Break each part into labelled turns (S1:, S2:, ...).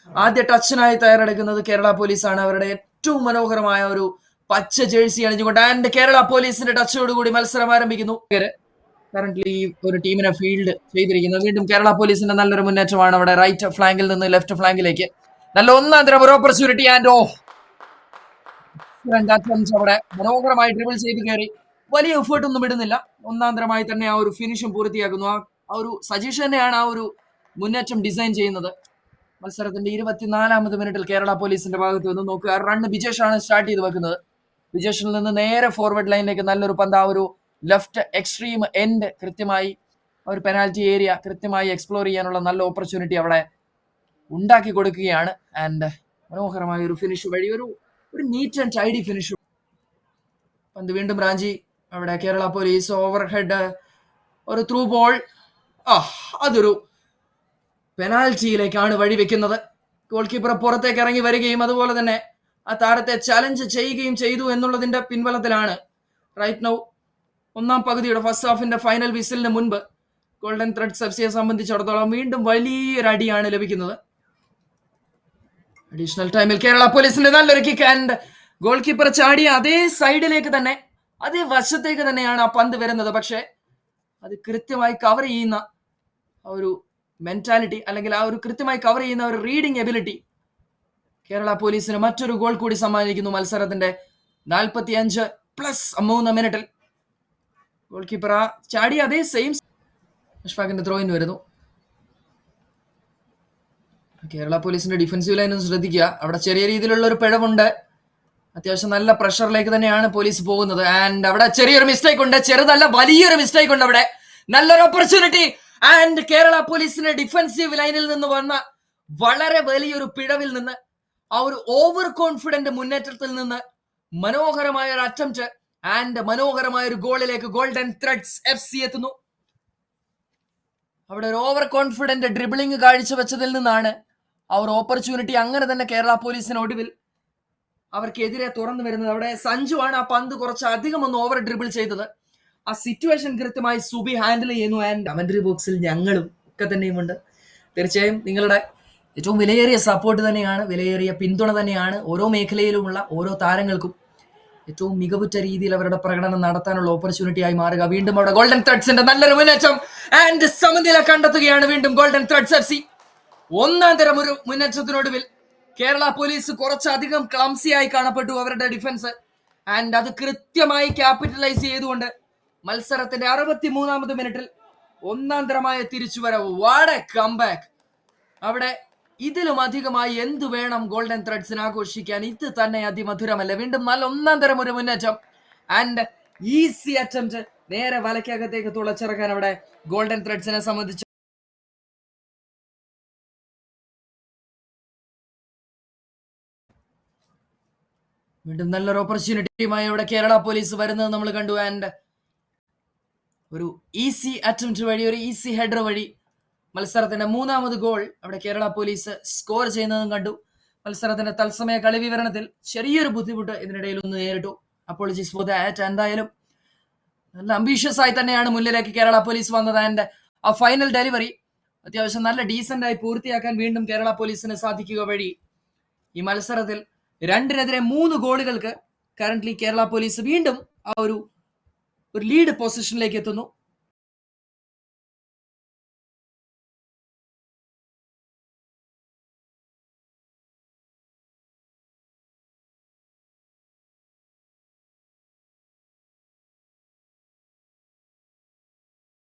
S1: ആദ്യ ടച്ചിനായി തയ്യാറെടുക്കുന്നത് കേരള പോലീസാണ്. അവരുടെ ഏറ്റവും മനോഹരമായ ഒരു പച്ച ജേഴ്സി അണിഞ്ഞുകൊണ്ട് ആൻഡ് കേരള പോലീസിന്റെ ടച്ചോടുകൂടി മത്സരം ആരംഭിക്കുന്നു. കറന്റ്ലി ഒരു ടീമിനെ ഫീൽഡ് ചെയ്തിരിക്കുന്നത്. വീണ്ടും കേരള പോലീസിന്റെ നല്ലൊരു മുന്നേറ്റമാണ് അവിടെ റൈറ്റ് ഫ്ലാങ്കിൽ നിന്ന് ലെഫ്റ്റ് ഫ്ലാങ്കിലേക്ക്. നല്ല ഒന്നാം തരം ഒരു ഓപ്പർച്യൂണിറ്റി ആൻഡ് അവിടെ മനോഹരമായി ഡ്രിബിൾ ചെയ്ത് കയറി. വലിയ എഫേർട്ട് ഒന്നും ഇടുന്നില്ല. ഒന്നാം തരമായി തന്നെ ആ ഒരു ഫിനിഷും പൂർത്തിയാക്കുന്നു. ആ ഒരു സജീഷ് തന്നെയാണ് ആ ഒരു മുന്നേറ്റം ഡിസൈൻ ചെയ്യുന്നത്. മത്സരത്തിന്റെ 24ാമത് മിനിറ്റിൽ കേരള പോലീസിന്റെ ഭാഗത്ത് നിന്ന് നോക്കുക, റൺ ബിജേഷ് ആണ് സ്റ്റാർട്ട് ചെയ്ത് വെക്കുന്നത്. ബിജേഷിൽ നിന്ന് നേരെ ഫോർവേഡ് ലൈനിലേക്ക് നല്ലൊരു പന്ത്, ആ ഒരു ലെഫ്റ്റ് എക്സ്ട്രീം എൻഡ് കൃത്യമായി ഒരു പെനാൽറ്റി ഏരിയ കൃത്യമായി എക്സ്പ്ലോർ ചെയ്യാനുള്ള നല്ല ഓപ്പർച്യൂണിറ്റി അവിടെ ഉണ്ടാക്കി കൊടുക്കുകയാണ്. ആൻഡ് മനോഹരമായ ഒരു ഫിനിഷ് വഴി ഒരു നീറ്റ് ആൻഡ് ടൈഡി ഫിനിഷ്. പന്ത് വീണ്ടും റാഞ്ചി, അവിടെ കേരള പോലീസ് ഓവർ ഹെഡ് ഒരു ത്രൂ ബോൾ. അതൊരു പെനാൽറ്റിയിലേക്കാണ് വഴിവെക്കുന്നത്. ഗോൾ കീപ്പർ പുറത്തേക്ക് ഇറങ്ങി വരികയും അതുപോലെ തന്നെ ആ താരത്തെ ചലഞ്ച് ചെയ്യുകയും ചെയ്തു എന്നുള്ളതിന്റെ പിൻബലത്തിലാണ് റൈറ്റ് നൗ ഒന്നാം പകുതിയുടെ ഫസ്റ്റ് ഹാഫിന്റെ ഫൈനൽ വിസിലിന് മുൻപ് ഗോൾഡൻ ത്രെഡ്സ് എഫ് സിയെ സംബന്ധിച്ചിടത്തോളം വീണ്ടും വലിയൊരു അടിയാണ് ലഭിക്കുന്നത്. അഡീഷണൽ ടൈമിൽ കേരള പോലീസിന്റെ നല്ലൊരു കിക്ക് ആൻഡ് ഗോൾ കീപ്പർ ചാടിയ അതേ സൈഡിലേക്ക് തന്നെ, അതേ വശത്തേക്ക് തന്നെയാണ് ആ പന്ത് വരുന്നത്. പക്ഷേ അത് കൃത്യമായി കവർ ചെയ്യുന്ന ഒരു മെന്റാലിറ്റി, അല്ലെങ്കിൽ ആ ഒരു കൃത്യമായി കവർ ചെയ്യുന്ന ഒരു റീഡിംഗ് എബിലിറ്റി കേരള പോലീസിന് മറ്റൊരു ഗോൾ കൂടി സമ്മാനിക്കുന്നു. മത്സരത്തിന്റെ 45+3 മിനിറ്റിൽ ഗോൾ കീപ്പർ ചാടി അതേ സെയിം അഷ്ഫാഖിന്റെ ത്രോയിൻ വരുന്നു. കേരള പോലീസിന്റെ ഡിഫൻസീവ് ലൈൻ ഒന്ന് ശ്രദ്ധിക്കുക, അവിടെ ചെറിയ രീതിയിലുള്ള ഒരു പിഴവുണ്ട്. അത്യാവശ്യം നല്ല പ്രഷറിലേക്ക് തന്നെയാണ് പോലീസ് പോകുന്നത്. ആൻഡ് അവിടെ ചെറിയൊരു മിസ്റ്റേക്ക് ഉണ്ട്, ചെറുതല്ല വലിയൊരു മിസ്റ്റേക്ക് ഉണ്ട് അവിടെ. നല്ലൊരു ഓപ്പർച്യൂണിറ്റി ആൻഡ് കേരള പോലീസിന്റെ ഡിഫൻസീവ് ലൈനിൽ നിന്ന് വന്ന വളരെ വലിയൊരു പിഴവിൽ നിന്ന്, ആ ഒരു ഓവർ കോൺഫിഡന്റ് മുന്നേറ്റത്തിൽ നിന്ന് മനോഹരമായ ഒരു അറ്റംപ്റ്റ് ആൻഡ് മനോഹരമായ ഒരു ഗോളിലേക്ക് ഗോൾഡൻ ത്രെഡ്സ് എഫ് സി എത്തുന്നു. അവിടെ ഒരു ഓവർ കോൺഫിഡന്റ് ഡ്രിബിളിംഗ് കാഴ്ചവെച്ചതിൽ നിന്നാണ് ആ ഒരു ഓപ്പർച്യൂണിറ്റി അങ്ങനെ തന്നെ കേരള പോലീസിന് ഒടുവിൽ അവർക്കെതിരെ തുറന്നു വരുന്നത്. അവിടെ സഞ്ജു ആണ് ആ പന്ത് കുറച്ച് അധികം ഒന്ന് ഓവർ ഡ്രിബിൾ ചെയ്തത്. ആ സിറ്റുവേഷൻ കൃത്യമായി സുബി ഹാൻഡിൽ ചെയ്യുന്നു. ആൻഡ് കമന്ററി ബോക്സിൽ ഞങ്ങളും ഒക്കെ തന്നെയുമുണ്ട്. തീർച്ചയായും നിങ്ങളുടെ ഏറ്റവും വിലയേറിയ സപ്പോർട്ട് തന്നെയാണ്, വിലയേറിയ പിന്തുണ തന്നെയാണ് ഓരോ മേഖലയിലുമുള്ള ഓരോ താരങ്ങൾക്കും ഏറ്റവും മികവുറ്റ രീതിയിൽ അവരുടെ പ്രകടനം നടത്താനുള്ള ഓപ്പർച്യൂണിറ്റി ആയി മാറുക. വീണ്ടും അവിടെ ഗോൾഡൻ ത്രെഡ്സിന്റെ നല്ലൊരു മുന്നേറ്റം ആൻഡ് സമനില കണ്ടെത്തുകയാണ് വീണ്ടും ഗോൾഡൻ ത്രെഡ്സ് എഫ് സി. ഒന്നാം തരം ഒരു മുന്നേറ്റത്തിനൊടുവിൽ കേരള പോലീസ് കുറച്ചധികം ക്ലംസിയായി കാണപ്പെട്ടു അവരുടെ ഡിഫൻസ്. ആൻഡ് അത് കൃത്യമായി ക്യാപിറ്റലൈസ് ചെയ്തുകൊണ്ട് മത്സരത്തിന്റെ 63ാമത് മിനിറ്റിൽ ഒന്നാം തരമായ തിരിച്ചുവരവ്. What A comeback! അവിടെ ഇതിലും അധികമായി എന്തു വേണം ഗോൾഡൻ ത്രെഡ്സിന് ആഘോഷിക്കാൻ? ഇത് തന്നെ അതിമധുരമല്ല. വീണ്ടും നല്ല ഒന്നാം തരം ഒരു മുന്നേറ്റം ആൻഡ് ഈസി അറ്റംപ്റ്റ് നേരെ വലയ്ക്കകത്തേക്ക് തുളച്ചിറക്കാൻ അവിടെ ഗോൾഡൻ ത്രെഡ്സിനെ സംബന്ധിച്ച്. വീണ്ടും നല്ലൊരു ഓപ്പർച്യൂണിറ്റിയുമായി ഇവിടെ കേരള പോലീസ് വരുന്നത് നമ്മൾ കണ്ടു. ആൻഡ് ഒരു ഈസി അറ്റംപ്റ്റ് വഴി, ഒരു ഈസി ഹെഡർ വഴി മത്സരത്തിന്റെ 3ാമത് ഗോൾ അവിടെ കേരള പോലീസ് സ്കോർ ചെയ്യുന്നതും കണ്ടു. മത്സരത്തിന്റെ തത്സമയ കളി വിവരണത്തിൽ ചെറിയൊരു ബുദ്ധിമുട്ട് ഇതിനിടയിൽ ഒന്ന് നേരിട്ടു. Apologies for that. എന്തായാലും നല്ല അംബീഷ്യസ് ആയി തന്നെയാണ് മുന്നിലേക്ക് കേരള പോലീസ് വന്നത്. ആൻഡ് ആ ഫൈനൽ ഡെലിവറി അത്യാവശ്യം നല്ല ഡീസന്റ് ആയി പൂർത്തിയാക്കാൻ വീണ്ടും കേരള പോലീസിന് സാധിക്കുക വഴി ഈ മത്സരത്തിൽ 2-3 ഗോളുകൾക്ക് കറന്റ്ലി കേരള പോലീസ് വീണ്ടും ആ ഒരു ലീഡ് പൊസിഷനിലേക്ക് എത്തുന്നു.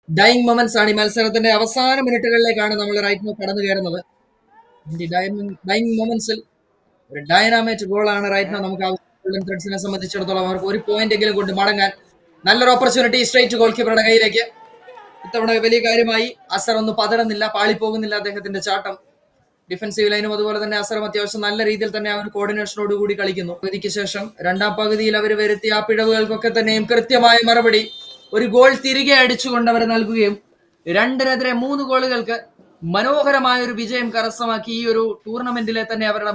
S1: ഡൈയിങ് മൊമെന്റ്സ് ആണ്. ഈ മത്സരത്തിന്റെ അവസാന മിനിറ്റുകളിലേക്കാണ് നമ്മൾ റൈറ്റ് നോ കടന്നു കയറുന്നത്. ഡൈയിങ് മൊമെന്റ്സിൽ ഒരു ഡൈനാമൈറ്റ് ഗോളാണ് റൈറ്റ് നോ നമുക്ക് ഗോൾഡൻ ത്രെഡ്സിനെ സംബന്ധിച്ചിടത്തോളം അവർക്ക് ഒരു പോയിന്റ് എങ്കിലും കൊണ്ട് മടങ്ങാൻ നല്ലൊരു ഓപ്പർച്യൂണിറ്റി സ്ട്രേറ്റ് ഗോൾ കീപ്പറുടെ കയ്യിലേക്ക്. ഇത്തവണ വലിയ കാര്യമായി അസർ ഒന്നും പതറുന്നില്ല, പാളിപ്പോകുന്നില്ല അദ്ദേഹത്തിന്റെ ചാട്ടം. ഡിഫൻസീവ് ലൈനും അതുപോലെ തന്നെ അസറും അത്യാവശ്യം നല്ല രീതിയിൽ തന്നെ അവർ കോർഡിനേഷനോട് കൂടി കളിക്കുന്നു. പകുതിക്ക് ശേഷം രണ്ടാം പകുതിയിൽ അവർ വരുത്തിയ ആ പിഴവുകൾക്കൊക്കെ തന്നെയും കൃത്യമായ മറുപടി ഒരു ഗോൾ തിരികെ അടിച്ചുകൊണ്ട് അവർ നൽകുകയും 2-3 ഗോളുകൾക്ക് മനോഹരമായ ഒരു വിജയം കരസ്ഥമാക്കി ഈ ഒരു ടൂർണമെന്റിലെ തന്നെ അവരുടെ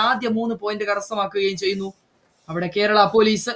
S1: ആദ്യ 3 പോയിന്റ് കരസ്ഥമാക്കുകയും ചെയ്യുന്നു അവിടെ കേരള പോലീസ്.